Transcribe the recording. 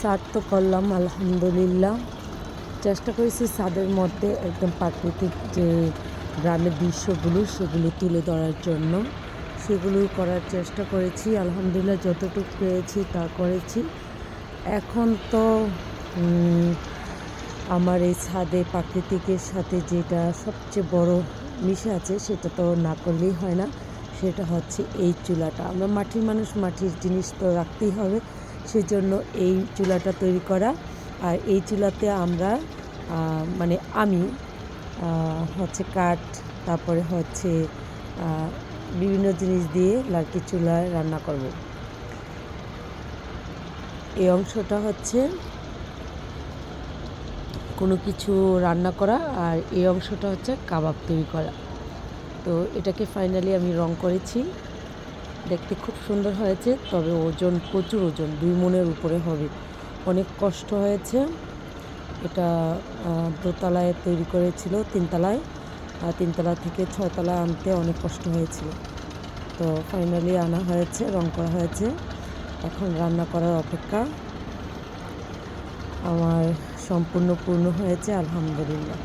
ছাদ তো করলাম আলহামদুলিল্লাহ। চেষ্টা করেছি ছাদের মধ্যে একদম প্রাকৃতিক যে গ্রামের দৃশ্যগুলো সেগুলো তুলে ধরার জন্য, সেগুলো করার চেষ্টা করেছি। আলহামদুলিল্লাহ যতটুকু পেরেছি তা করেছি। এখন তো আমার এই ছাদে প্রাকৃতিকের সাথে যেটা সবচেয়ে বড় মিশে আছে সেটা তো না করলেই হয় না, সেটা হচ্ছে এই চুলাটা। আমরা মাটির মানুষ, মাটির জিনিস তো রাখতেই হবে, সেজন্য এই চুলাটা তৈরি করা। আর এই চুলাতে আমরা মানে আমি হচ্ছে কাঠ, তারপরে হচ্ছে বিভিন্ন জিনিস দিয়ে লার্কি চুলায় রান্না করব। এই অংশটা হচ্ছে কোনো কিছু রান্না করা, আর এই অংশটা হচ্ছে কাবাব তৈরি করা। তো এটাকে ফাইনালি আমি রং করেছি, দেখতে খুব সুন্দর হয়েছে, তবে ওজন প্রচুর, ওজন 2 মণের উপরে হবে। অনেক কষ্ট হয়েছে। এটা দোতলায় তৈরি করেছিল, 3তলায়, 3তলা থেকে 6তলা আনতে অনেক কষ্ট হয়েছিল। তো ফাইনালি আনা হয়েছে, রং করা হয়েছে, এখন রান্না করার অপেক্ষা। আমার সম্পূর্ণ পূর্ণ হয়েছে আলহামদুলিল্লাহ।